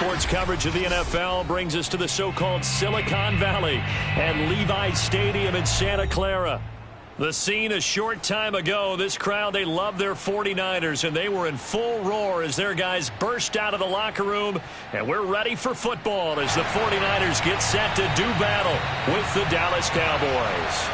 Sports coverage of the NFL brings us to the so-called Silicon Valley and Levi Stadium in Santa Clara. The scene a short time ago, this crowd, they love their 49ers, and they were in full roar as their guys burst out of the locker room, and we're ready for football as the 49ers get set to do battle with the Dallas Cowboys.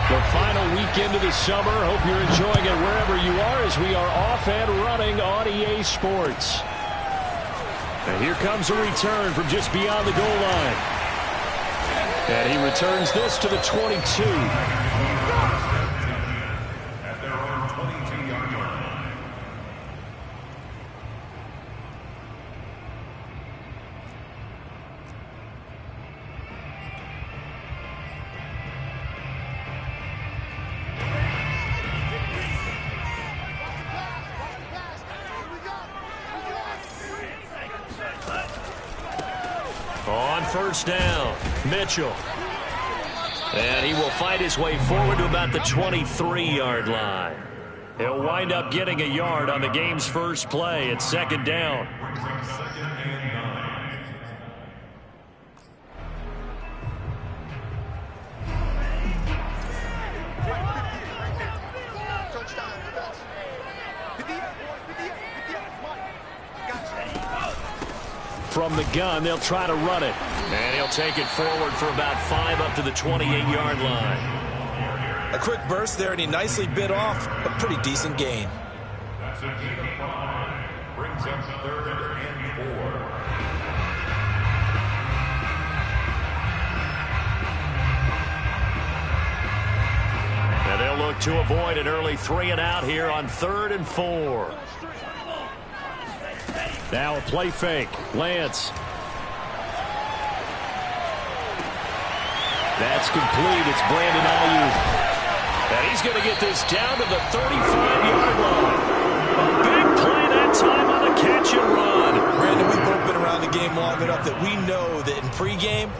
The final weekend of the summer. Hope you're enjoying it wherever you are as we are off and running on EA Sports. And here comes a return from just beyond the goal line. And he returns this to the 22. At their own 22-yard line. On first down, Mitchell. And he will fight his way forward to about the 23-yard line. He'll wind up getting a yard on the game's first play at second down. From the gun, they'll try to run it. And he'll take it forward for about 5 up to the 28-yard line. A quick burst there, and he nicely bit off a pretty decent gain. That's a gain of 5. Brings up 3rd and 4. And they'll look to avoid an early 3-and-out here on 3rd and 4. Now a play fake. Lance. That's complete. It's Brandon Ayuk. And he's going to get this down to the 35-yard line. A big play that time on the catch and run. Brandon, we've both been around the game long enough that we know that in pregame,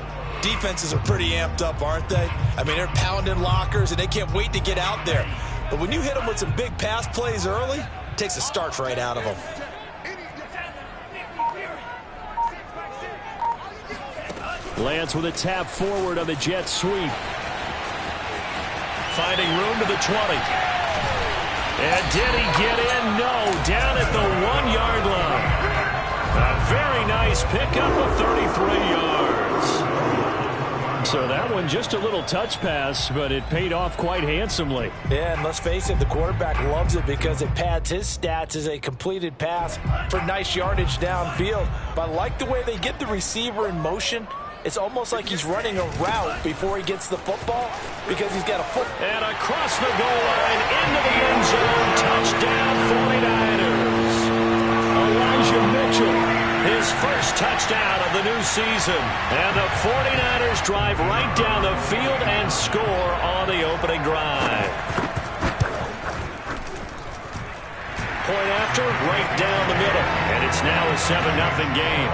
defenses are pretty amped up, aren't they? I mean, they're pounding lockers, and they can't wait to get out there. But when you hit them with some big pass plays early, it takes a starch right out of them. Lance with a tap forward on the jet sweep. Finding room to the 20. And did he get in? No. Down at the 1-yard line. A very nice pickup of 33 yards. So that one just a little touch pass, but it paid off quite handsomely. Yeah, and let's face it, the quarterback loves it because it pads his stats as a completed pass for nice yardage downfield. But I like the way they get the receiver in motion. It's almost like he's running a route before he gets the football because he's got a foot. And across the goal line, into the end zone, touchdown 49ers. Elijah Mitchell, his first touchdown of the new season. And the 49ers drive right down the field and score on the opening drive. Point after, right down the middle. And it's now a 7-0 game.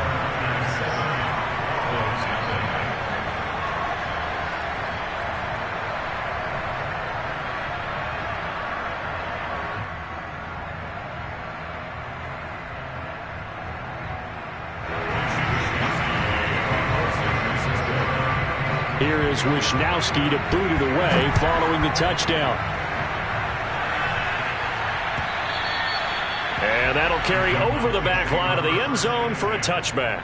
Here is Wisnowski to boot it away following the touchdown. And that'll carry over the back line of the end zone for a touchback.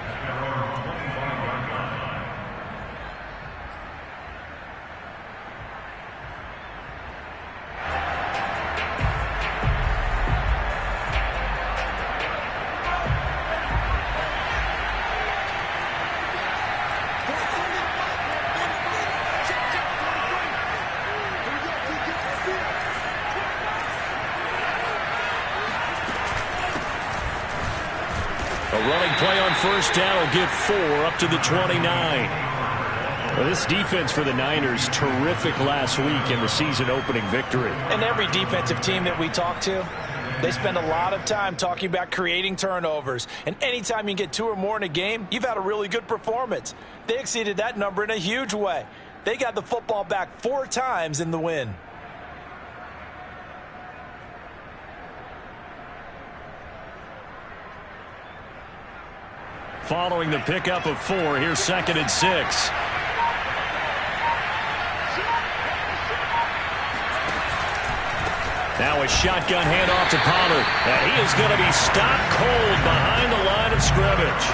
A running play on first down will get 4 up to the 29. Well, this defense for the Niners, terrific last week in the season-opening victory. And every defensive team that we talk to, They spend a lot of time talking about creating turnovers. And anytime you get 2 or more in a game, you've had a really good performance. They exceeded that number in a huge way. They got the football back 4 times in the win. Following the pickup of 4, here's 2nd and 6. Now a shotgun handoff to Pollard. And he is going to be stopped cold behind the line of scrimmage.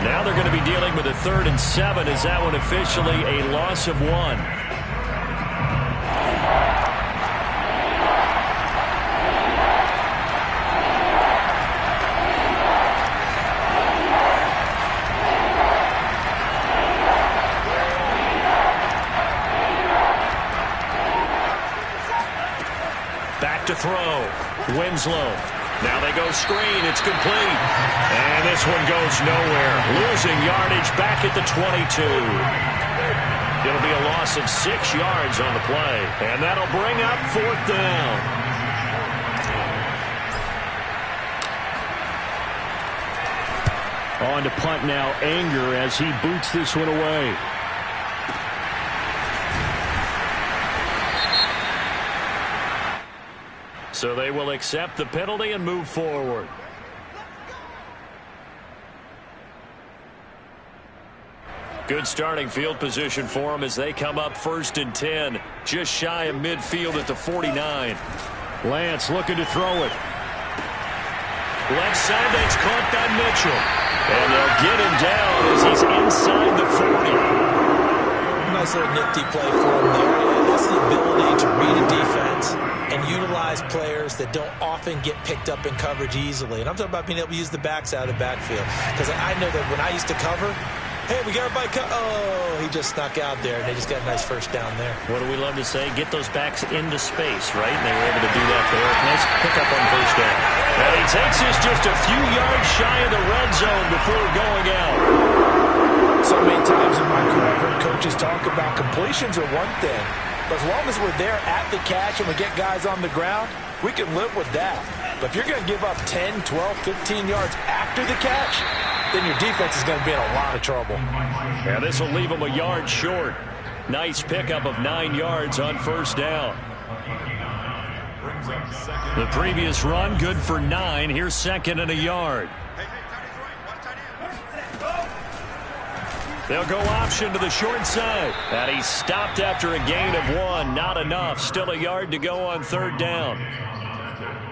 Now they're going to be dealing with a 3rd and 7. Is that one officially a loss of 1? To throw. Winslow. Now they go screen. It's complete. And this one goes nowhere. Losing yardage back at the 22. It'll be a loss of 6 yards on the play. And that'll bring up 4th down. On to punt now. Anger as he boots this one away. So they will accept the penalty and move forward. Good starting field position for them as they come up 1st and 10. Just shy of midfield at the 49. Lance looking to throw it. Left side, that's caught by Mitchell. And they'll get him down as he's inside the 40. Nice little nifty play for him there. That's the ability to read a defense and utilize players that don't often get picked up in coverage easily. And I'm talking about being able to use the backs out of the backfield. Because I know that when I used to cover, hey, we got everybody oh, he just snuck out there, and they just got a nice 1st down there. What do we love to say? Get those backs into space, right? And they were able to do that there. Nice pickup on 1st down. And he takes us just a few yards shy of the red zone before going out. So many times in my career, I've heard coaches talk about completions are one thing. But as long as we're there at the catch and we get guys on the ground, we can live with that. But if you're going to give up 10, 12, 15 yards after the catch, then your defense is going to be in a lot of trouble. Yeah, this will leave them a yard short. Nice pickup of 9 yards on 1st down. The previous run, good for 9. Here's 2nd and a yard. They'll go option to the short side. And he's stopped after a gain of 1. Not enough. Still a yard to go on 3rd down.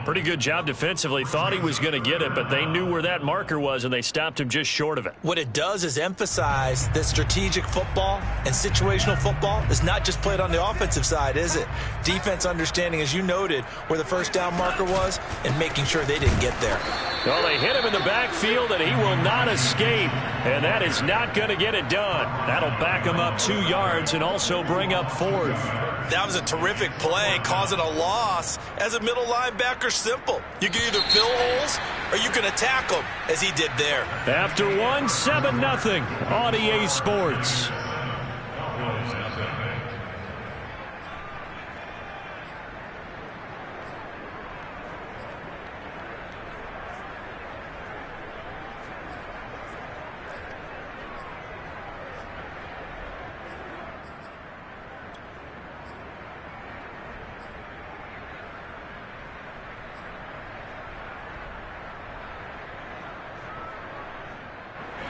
Pretty good job defensively. Thought he was going to get it, but they knew where that marker was, and they stopped him just short of it. What it does is emphasize that strategic football and situational football is not just played on the offensive side, is it? Defense understanding, as you noted, where the 1st down marker was and making sure they didn't get there. Well, they hit him in the backfield, and he will not escape, and that is not going to get it done. That'll back him up 2 yards and also bring up 4th. That was a terrific play, causing a loss. As a middle linebacker, simple. You can either fill holes or you can attack them, as he did there. After 1, 7-0 on EA Sports.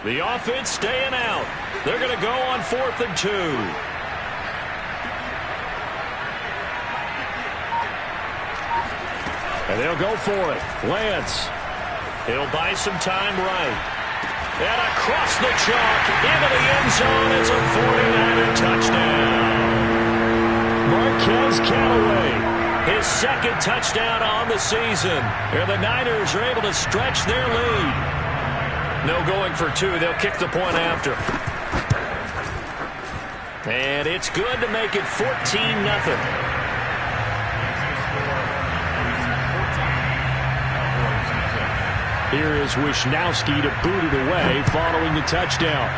The offense staying out. They're going to go on 4th and 2. And they'll go for it. Lance. He'll buy some time right. And across the chalk into the end zone. It's a 49er touchdown. Marquez Callaway, his 2nd touchdown on the season. And the Niners are able to stretch their lead. No going for 2. They'll kick the point after. And it's good to make it 14-0. Here is Wisnowski to boot it away following the touchdown.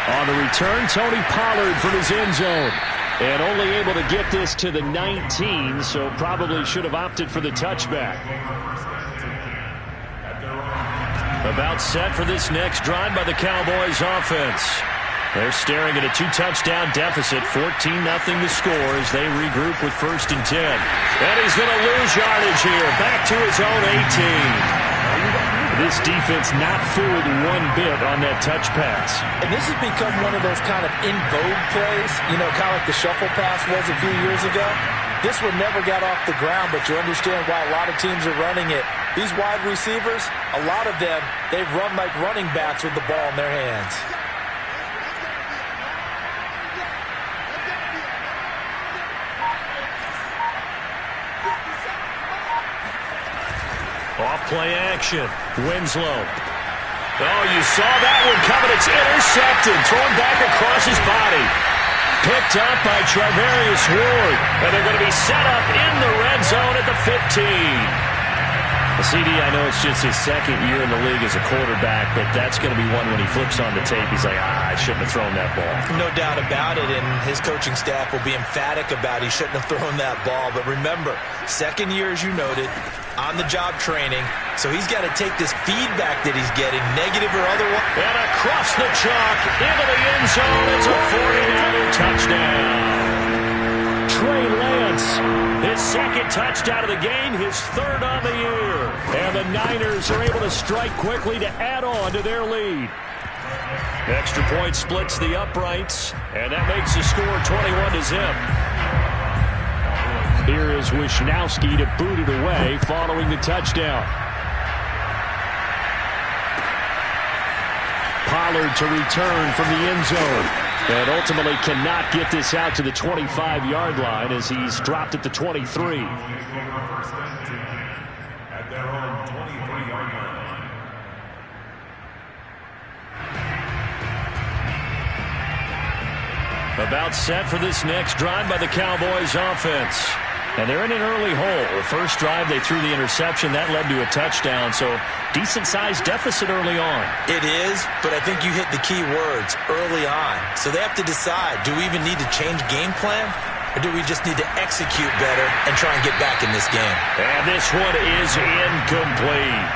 On the return, Tony Pollard from his end zone. And only able to get this to the 19, so probably should have opted for the touchback. About set for this next drive by the Cowboys offense. They're staring at a 2-touchdown deficit, 14-0 the score as they regroup with 1st and 10. And he's going to lose yardage here, back to his own 18. This defense not fooled one bit on that touch pass. And this has become one of those kind of in vogue plays, you know, kind of like the shuffle pass was a few years ago. This one never got off the ground, but you understand why a lot of teams are running it. These wide receivers, a lot of them, they've run like running backs with the ball in their hands. Off-play action. Winslow. Oh, you saw that one coming. It's intercepted. Thrown back across his body. Picked up by Charvarius Ward. And they're going to be set up in the red zone at the 15. CD, I know it's just his 2nd year in the league as a quarterback, but that's going to be one when he flips on the tape. He's like, I shouldn't have thrown that ball. No doubt about it, and his coaching staff will be emphatic about he shouldn't have thrown that ball. But remember, 2nd year, as you noted, on-the-job training, so he's got to take this feedback that he's getting, negative or otherwise. And across the chalk, into the end zone, it's a 49er touchdown. Trey Lance, his 2nd touchdown of the game, his 3rd on the year. And the Niners are able to strike quickly to add on to their lead. Extra point splits the uprights, and that makes the score 21-0. Here is Wisnowski to boot it away following the touchdown. Pollard to return from the end zone. And ultimately cannot get this out to the 25-yard line as he's dropped at the 23. At their own 23-yard line. About set for this next drive by the Cowboys offense. And they're in an early hole. The first drive, they threw the interception. That led to a touchdown. So decent-sized deficit early on. It is, but I think you hit the key words, early on. So they have to decide, do we even need to change game plan? Or do we just need to execute better and try and get back in this game? And this one is incomplete.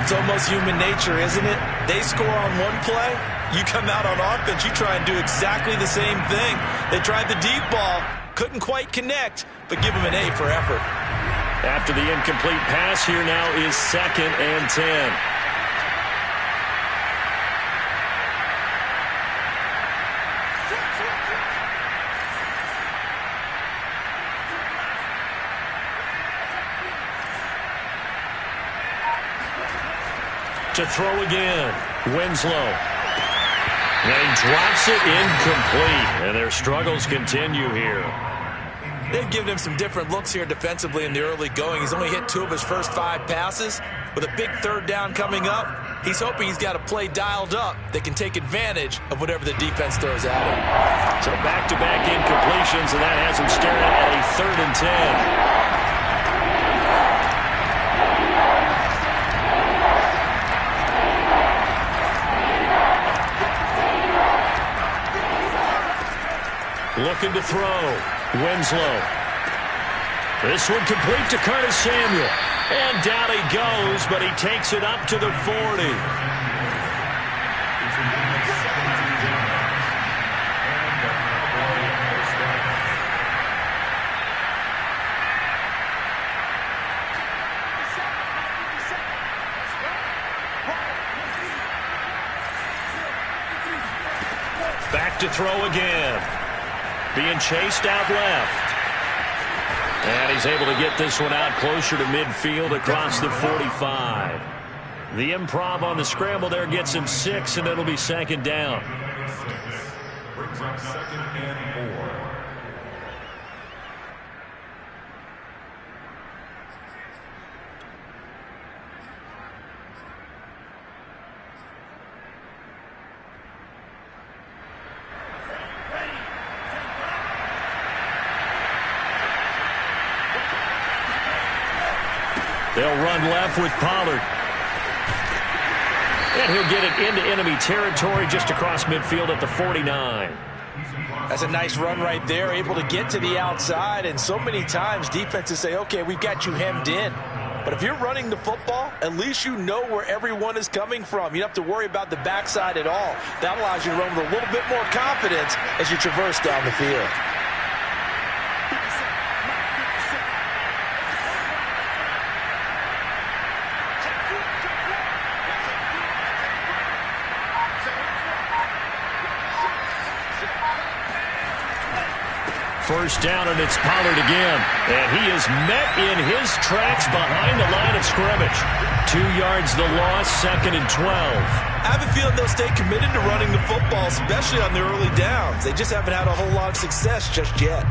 It's almost human nature, isn't it? They score on one play. You come out on offense, you try and do exactly the same thing. They tried the deep ball, couldn't quite connect, but give them an A for effort. After the incomplete pass, here now is 2nd and 10. To throw again, Winslow. And he drops it incomplete. And their struggles continue here. They've given him some different looks here defensively in the early going. He's only hit 2 of his first 5 passes. With a big 3rd down coming up, he's hoping he's got a play dialed up that can take advantage of whatever the defense throws at him. So back-to-back incompletions, and that has him staring at a 3rd and 10. Looking to throw. Winslow. This one complete to Curtis Samuel. And down he goes, but he takes it up to the 40. Back to throw again. Being chased out left. And he's able to get this one out closer to midfield across the 45. The improv on the scramble there gets him 6, and it'll be 2nd down. Brings up 2nd and 4. They'll run left with Pollard. And he'll get it into enemy territory just across midfield at the 49. That's a nice run right there, able to get to the outside, and so many times defenses say, okay, we've got you hemmed in. But if you're running the football, at least you know where everyone is coming from. You don't have to worry about the backside at all. That allows you to run with a little bit more confidence as you traverse down the field. First down, and it's Pollard again. And he is met in his tracks behind the line of scrimmage. 2 yards the loss, 2nd and 12. I have a feeling they'll stay committed to running the football, especially on the early downs. They just haven't had a whole lot of success just yet.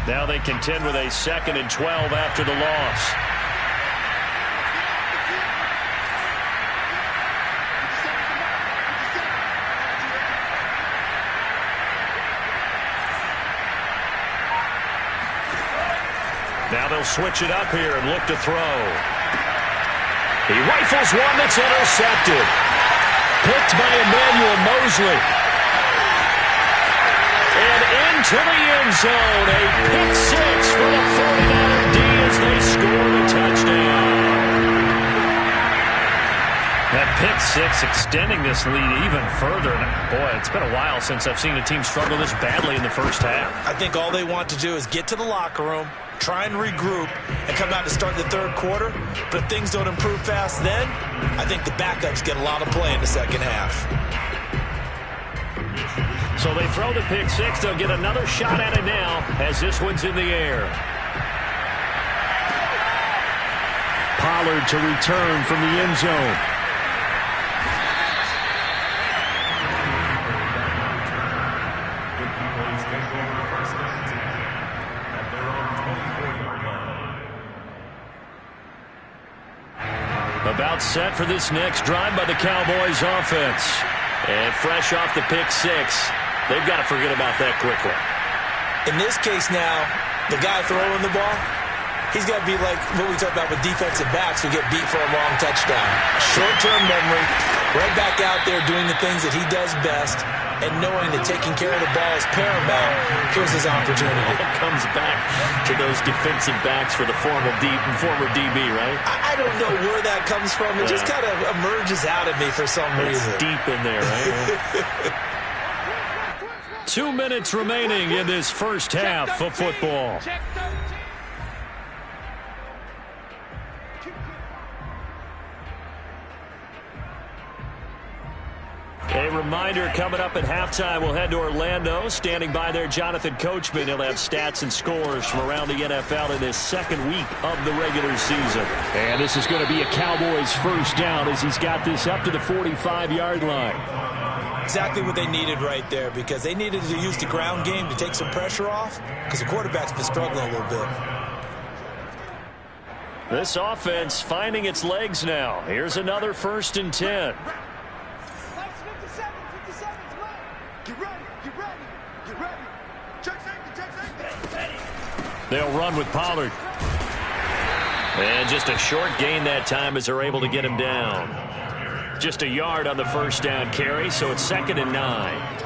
Now they contend with a 2nd and 12 after the loss. Now they'll switch it up here and look to throw. He rifles one that's intercepted. Picked by Emmanuel Mosley. And into the end zone. A pick six for the 49er D as they score a touchdown. That pick six extending this lead even further. Boy, it's been a while since I've seen a team struggle this badly in the first half. I think all they want to do is get to the locker room, try and regroup, and come out to start the third quarter. But if things don't improve fast then, I think the backups get a lot of play in the second half. So they throw the pick six. They'll get another shot at it now as this one's in the air. Pollard to return from the end zone. About set for this next drive by the Cowboys offense. And fresh off the pick six, they've got to forget about that quickly. In this case now, the guy throwing the ball, he's got to be like what we talked about with defensive backs who get beat for a long touchdown. Short-term memory, right back out there doing the things that he does best, and knowing that taking care of the ball is paramount. Here's his opportunity. It comes back to those defensive backs for the former DB, right? I don't know where that comes from. It just kind of emerges out of me for some reason. It's deep in there, right? 2 minutes remaining in this first half of football. A reminder, coming up at halftime, we'll head to Orlando. Standing by there, Jonathan Coachman. He'll have stats and scores from around the NFL in this second week of the regular season. And this is going to be a Cowboys first down as he's got this up to the 45-yard line. Exactly what they needed right there, because they needed to use the ground game to take some pressure off, because the quarterback's been struggling a little bit. This offense finding its legs now. Here's another 1st and 10. They'll run with Pollard. And just a short gain that time as they're able to get him down. Just a yard on the first down carry, so it's 2nd and 9.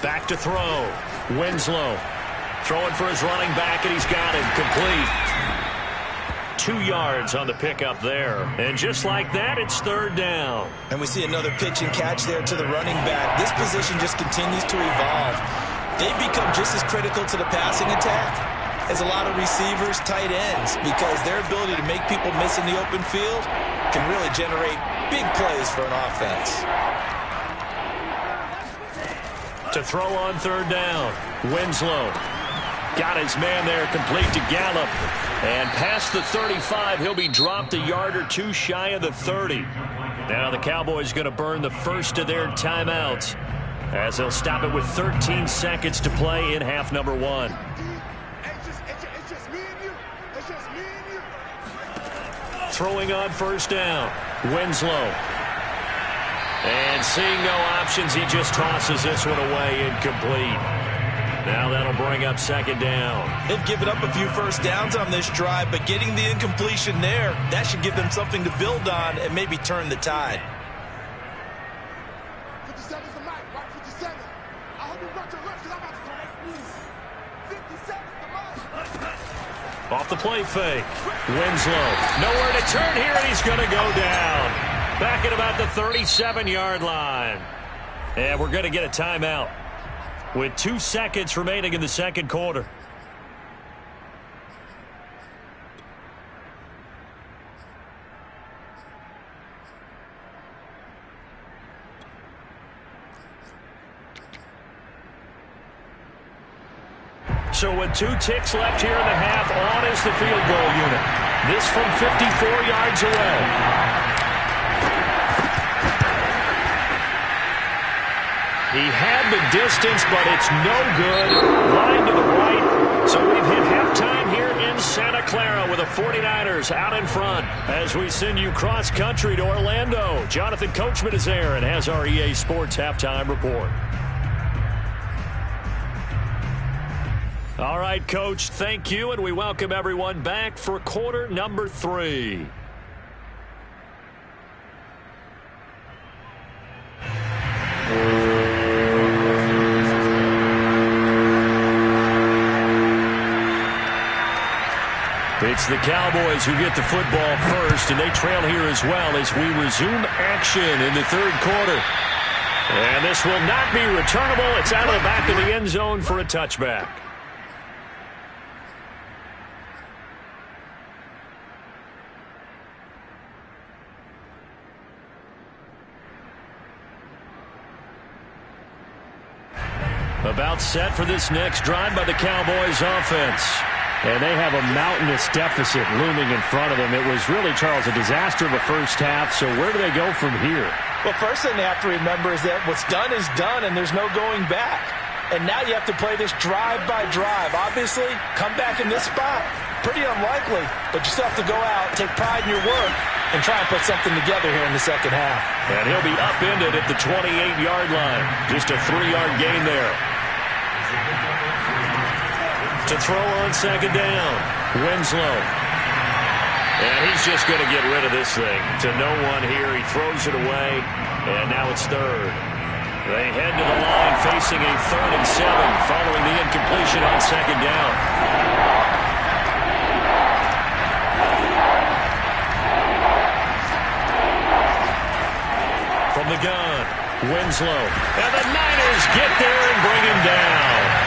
Back to throw. Winslow. Throwing for his running back, and he's got it. Complete. 2 yards on the pickup there. And just like that, it's 3rd down. And we see another pitch and catch there to the running back. This position just continues to evolve. They've become just as critical to the passing attack as a lot of receivers, tight ends, because their ability to make people miss in the open field can really generate big plays for an offense. To throw on 3rd down, Winslow. Got his man there, complete to Gallup. And past the 35, he'll be dropped a yard or two shy of the 30. Now the Cowboys going to burn the first of their timeouts as they'll stop it with 13 seconds to play in half number 1. Throwing on 1st down, Winslow. And seeing no options, he just tosses this one away incomplete. Now that'll bring up second down. They've given up a few first downs on this drive, but getting the incompletion there, that should give them something to build on and maybe turn the tide. 57's the mic. Watch 57. I hope you brought your lunch because I'm about to 57's the mic. Off the play fake. Winslow. Nowhere to turn here, and he's going to go down. Back at about the 37-yard line. And we're going to get a timeout with 2 seconds remaining in the second quarter. So with 2 ticks left here in the half, on is the field goal unit. This from 54 yards away. He had the distance, but it's no good. Line to the right. So we've hit halftime here in Santa Clara with the 49ers out in front as we send you cross-country to Orlando. Jonathan Coachman is there and has our EA Sports halftime report. All right, Coach, thank you, and we welcome everyone back for quarter number 3. It's the Cowboys who get the football first, and they trail here as well as we resume action in the third quarter. And this will not be returnable. It's out of the back of the end zone for a touchback. About set for this next drive by the Cowboys offense. And they have a mountainous deficit looming in front of them. It was really, Charles, a disaster of a first half. So where do they go from here? Well, first thing they have to remember is that what's done is done, and there's no going back. And now you have to play this drive by drive. Obviously, come back in this spot. Pretty unlikely, but you still have to go out, take pride in your work, and try and put something together here in the second half. And he'll be upended at the 28-yard line. Just a 3-yard gain there. To throw on second down, Winslow. And he's just going to get rid of this thing. To no one here, he throws it away, and now it's third. They head to the line facing a 3rd and 7 following the incompletion on second down. From the gun, Winslow. And the Niners get there and bring him down.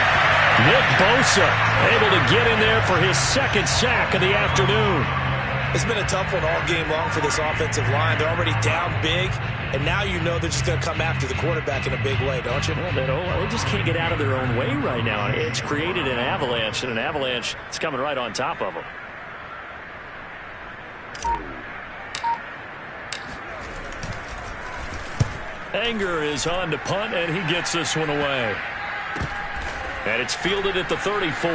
Nick Bosa able to get in there for his second sack of the afternoon. It's been a tough one all game long for this offensive line. They're already down big, and now you know they're just going to come after the quarterback in a big way, don't you? Well, they just can't get out of their own way right now. It's created an avalanche, and an avalanche is coming right on top of them. Anger is on to punt, and he gets this one away. And it's fielded at the 34.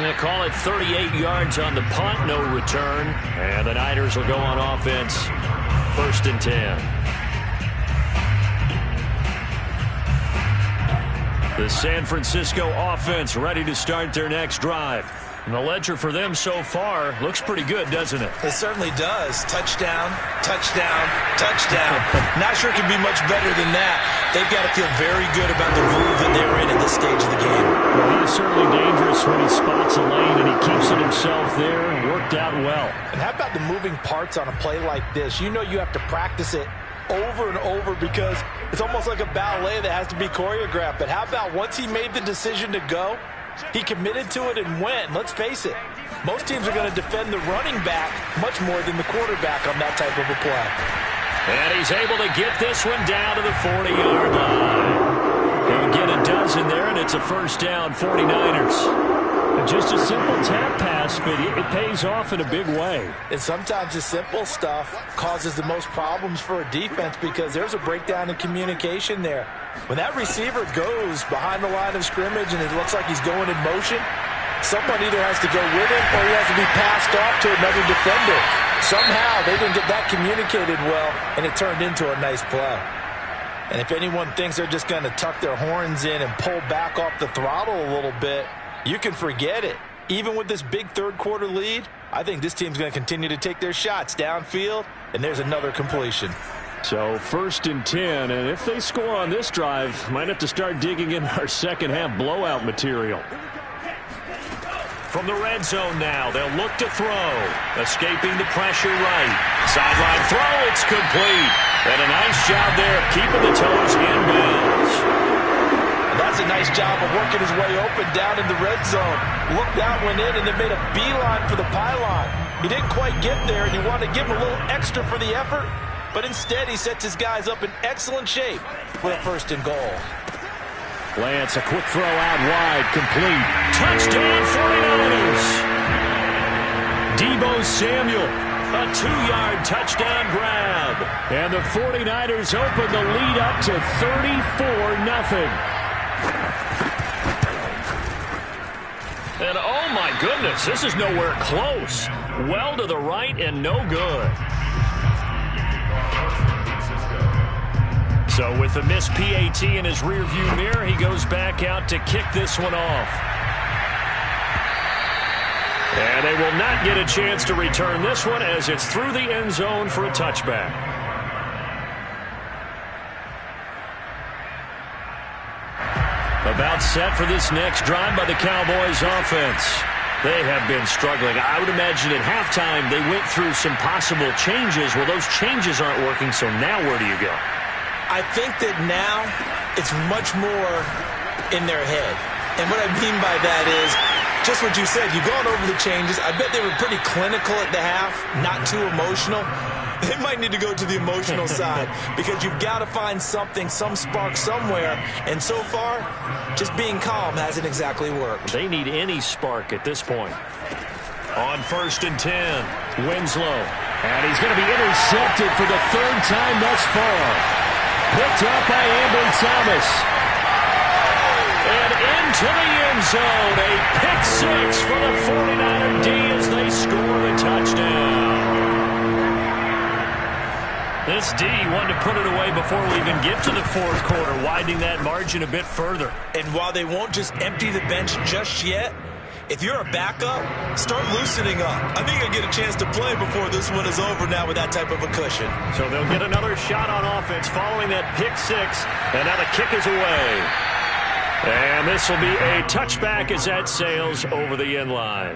They call it 38 yards on the punt, no return. And the Niners will go on offense, 1st and 10. The San Francisco offense ready to start their next drive. And the ledger for them so far looks pretty good, doesn't it? It certainly does. Touchdown, touchdown, touchdown. Not sure it can be much better than that. They've got to feel very good about the groove that they're in at this stage of the game. Well, he is certainly dangerous when he spots a lane, and he keeps it himself there and worked out well. And how about the moving parts on a play like this? You know you have to practice it over and over because it's almost like a ballet that has to be choreographed. But how about once he made the decision to go, he committed to it and went. Let's face it, most teams are going to defend the running back much more than the quarterback on that type of a play. And he's able to get this one down to the 40-yard line. He'll get a dozen there, and it's a first down, 49ers. Just a simple tap pass, but it pays off in a big way. And sometimes the simple stuff causes the most problems for a defense because there's a breakdown in communication there. When that receiver goes behind the line of scrimmage and it looks like he's going in motion, someone either has to go with him or he has to be passed off to another defender. Somehow they didn't get that communicated well, and it turned into a nice play. And if anyone thinks they're just going to tuck their horns in and pull back off the throttle a little bit, you can forget it. Even with this big third-quarter lead, I think this team's going to continue to take their shots downfield, and there's another completion. So 1st and 10, and if they score on this drive, might have to start digging in our second-half blowout material. From the red zone now, they'll look to throw. Escaping the pressure right. Sideline throw, it's complete. And a nice job there of keeping the toes in bounds. That's a nice job of working his way open down in the red zone. Looked that one in and then made a beeline for the pylon. He didn't quite get there, and you want to give him a little extra for the effort, but instead he sets his guys up in excellent shape with a 1st and goal. Lance, a quick throw out wide, complete. Touchdown 49ers! Deebo Samuel, a 2-yard touchdown grab. And the 49ers open the lead up to 34-0. And oh my goodness, this is nowhere close. Well to the right and no good. So with the missed PAT in his rearview mirror, he goes back out to kick this one off. And they will not get a chance to return this one as it's through the end zone for a touchback. About set for this next drive by the Cowboys offense. They have been struggling. I would imagine at halftime they went through some possible changes. Well, those changes aren't working, so now where do you go? I think that now it's much more in their head. And what I mean by that is just what you said. You've gone over the changes. I bet they were pretty clinical at the half, not too emotional. They might need to go to the emotional side because you've got to find something, some spark somewhere. And so far, just being calm hasn't exactly worked. They need any spark at this point. On 1st and 10, Winslow. And he's going to be intercepted for the 3rd time thus far. Picked up by Ambry Thomas. And into the end zone. A pick-6 for the 49er D as they score the touchdown. This D wanted to put it away before we even get to the 4th quarter, widening that margin a bit further. And while they won't just empty the bench just yet, if you're a backup, start loosening up. I think you'll get a chance to play before this one is over now with that type of a cushion. So they'll get another shot on offense following that pick-6, and now the kick is away. And this will be a touchback as that sails over the end line.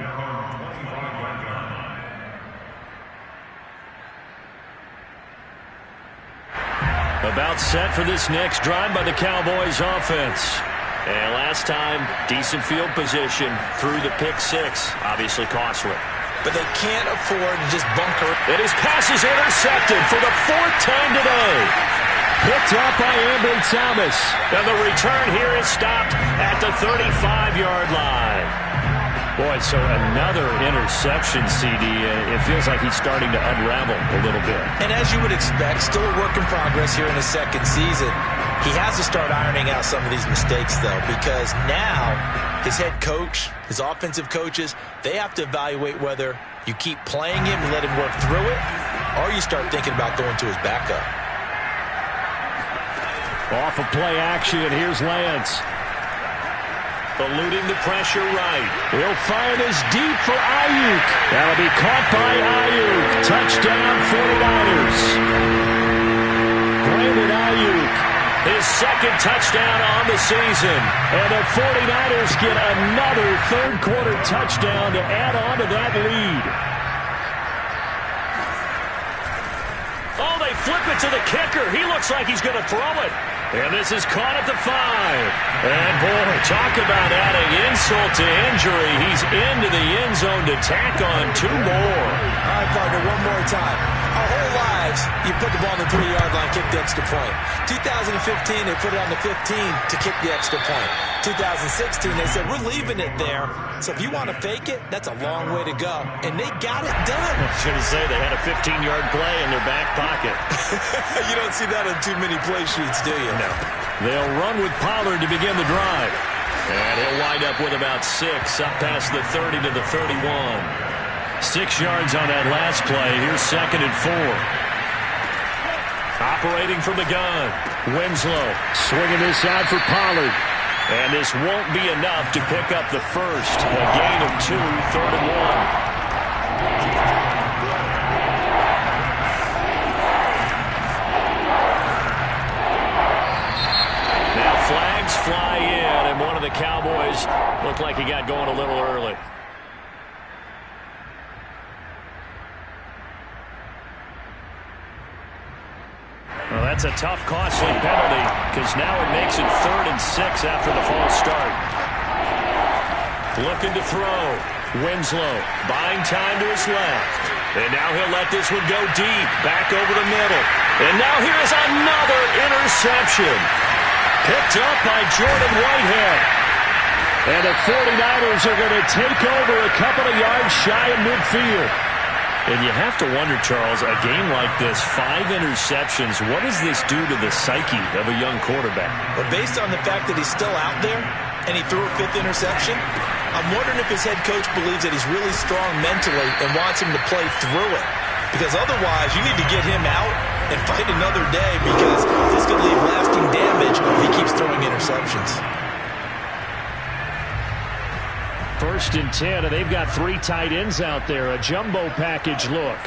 About set for this next drive by the Cowboys offense. And last time, decent field position through the pick-6, obviously costly. But they can't afford to just bunker. And his pass is intercepted for the 4th time today. Picked up by Ambry Thomas. And the return here is stopped at the 35-yard line. Boy, so another interception, CD. It feels like he's starting to unravel a little bit. And as you would expect, still a work in progress here in his 2nd season. He has to start ironing out some of these mistakes, though, because now his head coach, his offensive coaches, they have to evaluate whether you keep playing him and let him work through it, or you start thinking about going to his backup. Off of play action, here's Lance. Eluding the pressure right. He'll fire this deep for Ayuk. That'll be caught by Ayuk. Touchdown 49ers. Brandon Ayuk, his 2nd touchdown on the season. And the 49ers get another 3rd quarter touchdown to add on to that lead. Oh, they flip it to the kicker. He looks like he's going to throw it. And this is caught at the 5. And, boy, talk about adding insult to injury. He's into the end zone to tack on 2 more. All right, partner, one more time. Our whole lives, you put the ball on the 3-yard line, kick the extra point. 2015, they put it on the 15 to kick the extra point. 2016, they said, we're leaving it there. So if you want to fake it, that's a long way to go. And they got it done. I was going to say they had a 15-yard play in their back pocket. You don't see that on too many play sheets, do you? No. They'll run with Pollard to begin the drive. And he'll wind up with about 6 up past the 30 to the 31. 6 yards on that last play. Here's 2nd and 4. Operating from the gun. Winslow swinging this out for Pollard. And this won't be enough to pick up the first. A gain of 2, 3rd and 1. Flags fly in, and one of the Cowboys looked like he got going a little early. Well, that's a tough, costly penalty, because now it makes it 3rd and 6 after the false start. Looking to throw. Winslow buying time to his left. And now he'll let this one go deep, back over the middle. And now here's another interception. Picked up by Jordan Whitehead. And the 49ers are going to take over a couple of yards shy of midfield. And you have to wonder, Charles, a game like this, 5 interceptions, what does this do to the psyche of a young quarterback? But based on the fact that he's still out there and he threw a 5th interception, I'm wondering if his head coach believes that he's really strong mentally and wants him to play through it. Because otherwise, you need to get him out and fight another day, because this could leave lasting damage if he keeps throwing interceptions. 1st and 10, and they've got 3 tight ends out there. A jumbo package look.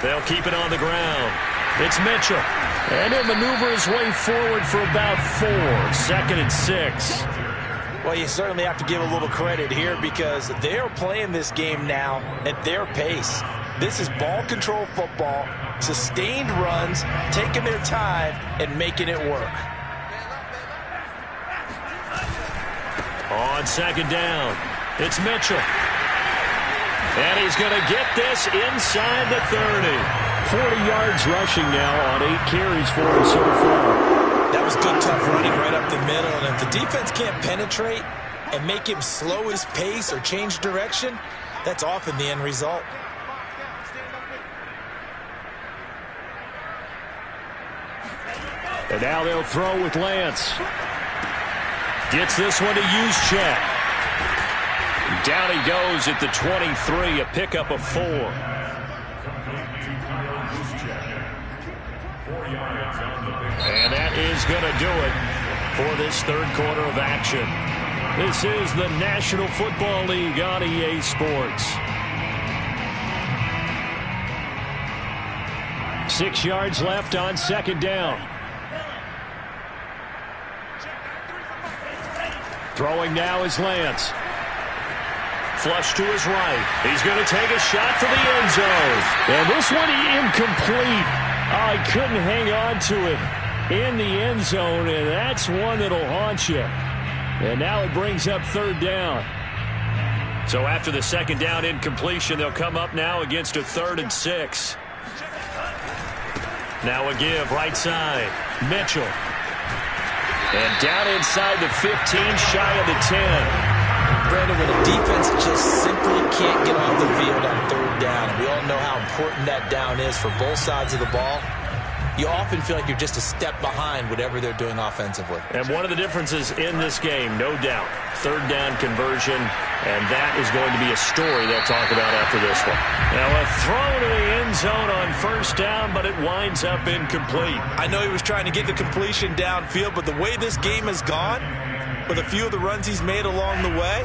They'll keep it on the ground. It's Mitchell. And he'll maneuver his way forward for about 4. 2nd and 6. Well, you certainly have to give a little credit here, because they're playing this game now at their pace. This is ball control football, sustained runs, taking their time and making it work. On 2nd down, it's Mitchell. And he's going to get this inside the 30. 40 yards rushing now on 8 carries for him so far. That was good, tough running right up the middle. And if the defense can't penetrate and make him slow his pace or change direction, that's often the end result. And now they'll throw with Lance. Gets this one to Juszczyk. Down he goes at the 23, a pickup of 4. And that is going to do it for this 3rd quarter of action. This is the National Football League on EA Sports. 6 yards left on 2nd down. Throwing now is Lance. Flush to his right. He's going to take a shot for the end zone. And this one incomplete. Oh, he couldn't hang on to it in the end zone, and that's one that'll haunt you. And now it brings up 3rd down. So after the 2nd down incompletion, they'll come up now against a 3rd and 6. Now a give right side. Mitchell. And down inside the 15, shy of the 10. Brandon, when a defense just simply can't get off the field on 3rd down, and we all know how important that down is for both sides of the ball, you often feel like you're just a step behind whatever they're doing offensively. And one of the differences in this game, no doubt, 3rd down conversion, and that is going to be a story they'll talk about after this one. Now a throw to the end zone on 1st down, but it winds up incomplete. I know he was trying to get the completion downfield, but the way this game has gone, with a few of the runs he's made along the way,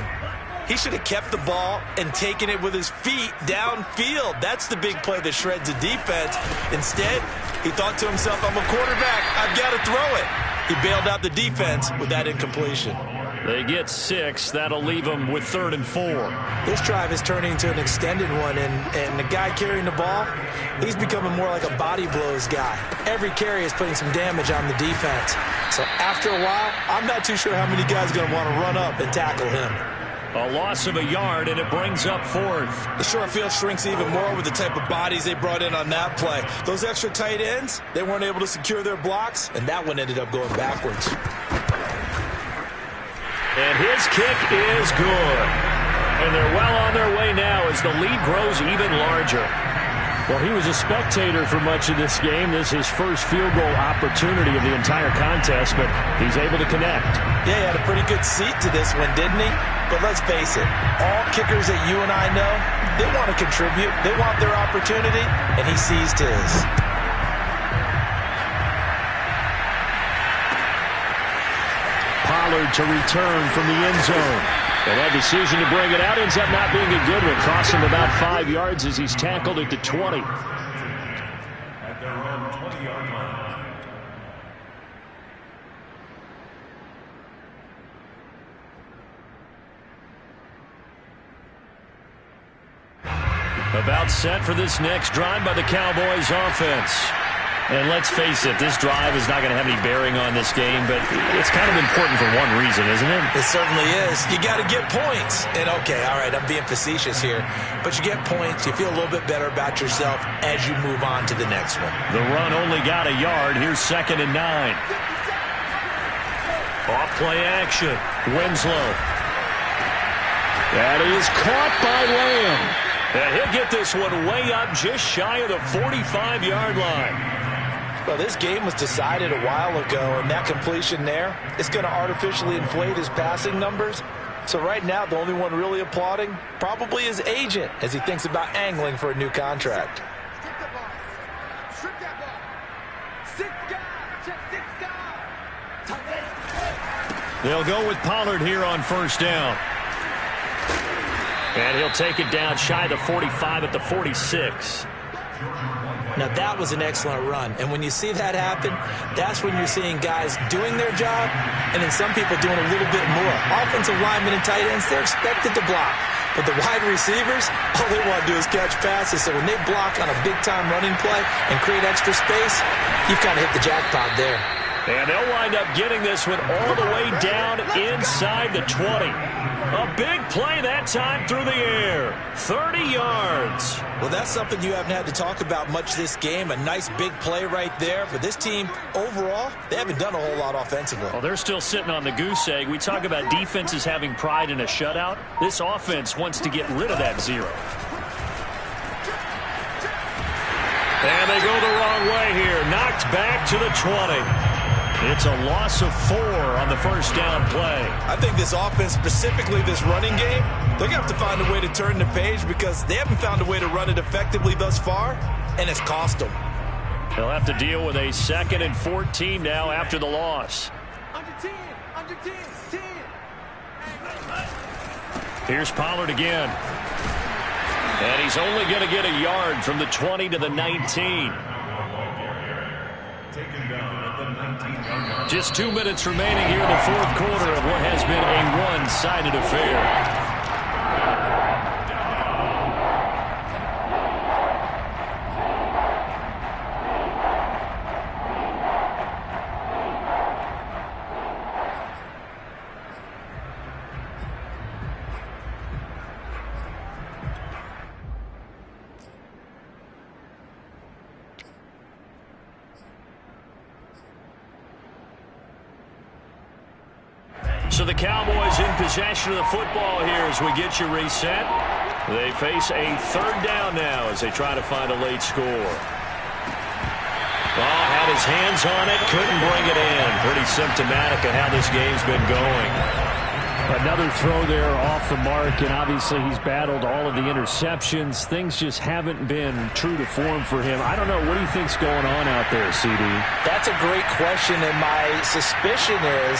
he should have kept the ball and taken it with his feet downfield. That's the big play that shreds the defense. Instead, he thought to himself, I'm a quarterback, I've got to throw it. He bailed out the defense with that incompletion. They get 6. That'll leave them with 3rd and 4. This drive is turning into an extended one, and the guy carrying the ball, he's becoming more like a body blows guy. Every carry is putting some damage on the defense. So after a while, I'm not too sure how many guys are going to want to run up and tackle him. A loss of a yard, and it brings up 4th. The short field shrinks even more with the type of bodies they brought in on that play. Those extra tight ends, they weren't able to secure their blocks, and that one ended up going backwards. And his kick is good. And they're well on their way now as the lead grows even larger. Well, he was a spectator for much of this game. This is his first field goal opportunity of the entire contest, but he's able to connect. Yeah, he had a pretty good seat to this one, didn't he? But let's face it, all kickers that you and I know, they want to contribute. They want their opportunity, and he seized his. Pollard to return from the end zone. And that decision to bring it out ends up not being a good one. Cost him about 5 yards as he's tackled at the 20. At their own 20-yard line. About set for this next drive by the Cowboys offense. And let's face it, this drive is not going to have any bearing on this game, but it's kind of important for one reason, isn't it? It certainly is. You got to get points. And, okay, all right, I'm being facetious here. But you get points. You feel a little bit better about yourself as you move on to the next one. The run only got a yard. Here's 2nd and 9. Off play action. Winslow. That is caught by Lamb. And he'll get this one way up just shy of the 45-yard line. Well, this game was decided a while ago, and that completion there is going to artificially inflate his passing numbers. So right now, the only one really applauding probably his agent as he thinks about angling for a new contract. Strip that ball. Strip that ball. 6 guys. Check 6 guys. They'll go with Pollard here on first down. And he'll take it down shy of the 45 at the 46. Now, that was an excellent run. And when you see that happen, that's when you're seeing guys doing their job and then some people doing a little bit more. Offensive linemen and tight ends, they're expected to block. But the wide receivers, all they want to do is catch passes. So when they block on a big-time running play and create extra space, you've kind of hit the jackpot there. And they'll wind up getting this one all the way down inside the 20. A big play that time through the air. 30 yards. Well, that's something you haven't had to talk about much this game. A nice big play right there. But this team, overall, they haven't done a whole lot offensively. Well, they're still sitting on the goose egg. We talk about defenses having pride in a shutout. This offense wants to get rid of that 0. And they go the wrong way here. Knocked back to the 20. It's a loss of 4 on the first down play. I think this offense, specifically this running game, they're going to have to find a way to turn the page because they haven't found a way to run it effectively thus far, and it's cost them. They'll have to deal with a 2nd and 14 now after the loss. Under 10. Under 10. 10. Here's Pollard again. And he's only going to get a yard from the 20 to the 19. Taken down at the 19-yard line. Just 2 minutes remaining here in the fourth quarter of what has been a one-sided affair. So the Cowboys in possession of the football here as we get you reset. They face a 3rd down now as they try to find a late score. Oh, had his hands on it, couldn't bring it in. Pretty symptomatic of how this game's been going. Another throw there off the mark, and obviously he's battled all of the interceptions. Things just haven't been true to form for him. I don't know. What do you think's going on out there, CD? That's a great question, and my suspicion is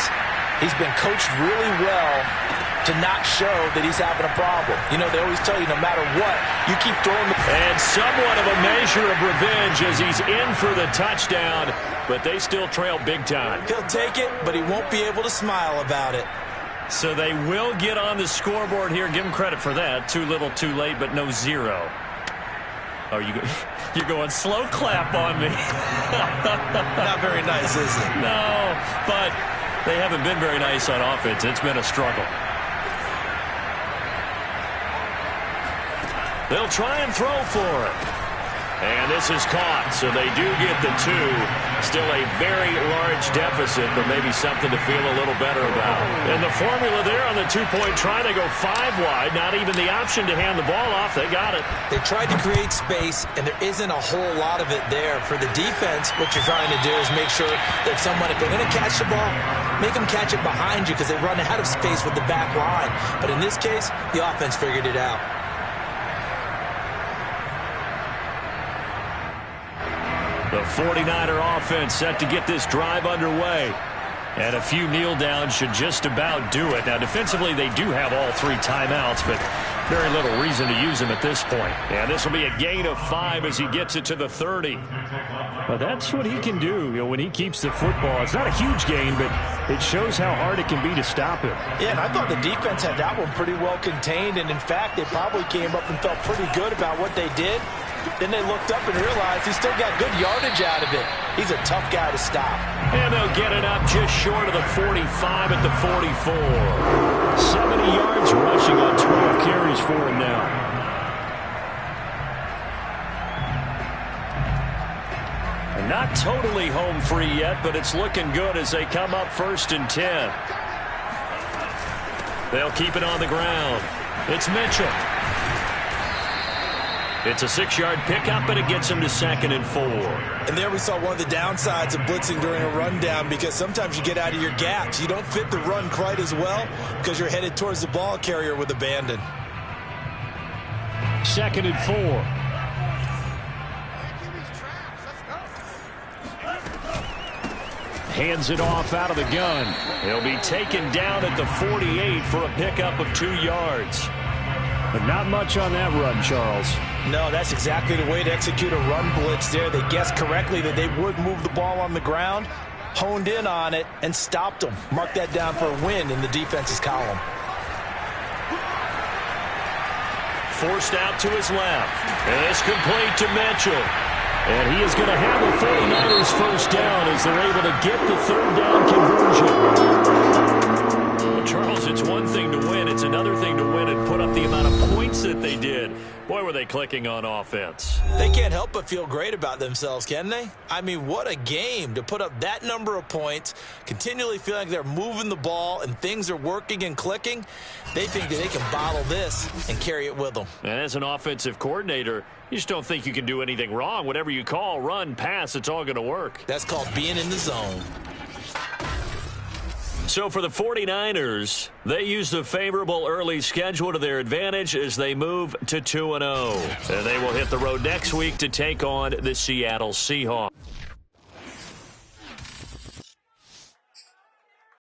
he's been coached really well to not show that he's having a problem. You know, they always tell you no matter what, you keep throwing the... And somewhat of a measure of revenge as he's in for the touchdown, but they still trail big time. He'll take it, but he won't be able to smile about it. So they will get on the scoreboard here. Give him credit for that. Too little, too late, but no 0. Oh, you're going slow clap on me. Not very nice, is it? No, but they haven't been very nice on offense. It's been a struggle. They'll try and throw for it. And this is caught, so they do get the 2. Still a very large deficit, but maybe something to feel a little better about. And the formula there on the two-point try, they go 5 wide. Not even the option to hand the ball off. They got it. They tried to create space, and there isn't a whole lot of it there. For the defense, what you're trying to do is make sure that if they're going to catch the ball, make them catch it behind you because they run out of space with the back line. But in this case, the offense figured it out. The 49er offense set to get this drive underway. And a few kneel downs should just about do it. Now, defensively, they do have all 3 timeouts, but very little reason to use them at this point. And this will be a gain of 5 as he gets it to the 30. Well, that's what he can do, when he keeps the football. It's not a huge gain, but it shows how hard it can be to stop him. Yeah, and I thought the defense had that one pretty well contained, and in fact, they probably came up and felt pretty good about what they did. Then they looked up and realized he still got good yardage out of it. He's a tough guy to stop. And they'll get it up just short of the 45 at the 44. 70 yards rushing on 12 carries for him now. And not totally home free yet, but it's looking good as they come up 1st and 10. They'll keep it on the ground. It's Mitchell. It's a 6-yard pickup, and it gets him to 2nd and 4. And there we saw one of the downsides of blitzing during a rundown, because sometimes you get out of your gaps. You don't fit the run quite as well because you're headed towards the ball carrier with abandon. 2nd and 4. Hands it off out of the gun. He'll be taken down at the 48 for a pickup of 2 yards. But not much on that run, Charles. No, that's exactly the way to execute a run blitz there. They guessed correctly that they would move the ball on the ground, honed in on it, and stopped them. Mark that down for a win in the defense's column. Forced out to his left. And it's complete to Mitchell. And he is going to have the 49ers first down as they're able to get the 3rd down conversion. Well, Charles, it's one thing to win. It's another thing to win and put up the amount of points that they did. Boy, were they clicking on offense. They can't help but feel great about themselves, can they? I mean, what a game to put up that number of points, continually feeling like they're moving the ball and things are working and clicking. They think that they can bottle this and carry it with them. And as an offensive coordinator, you just don't think you can do anything wrong. Whatever you call, run, pass, it's all going to work. That's called being in the zone. So for the 49ers, they use the favorable early schedule to their advantage as they move to 2-0. And they will hit the road next week to take on the Seattle Seahawks.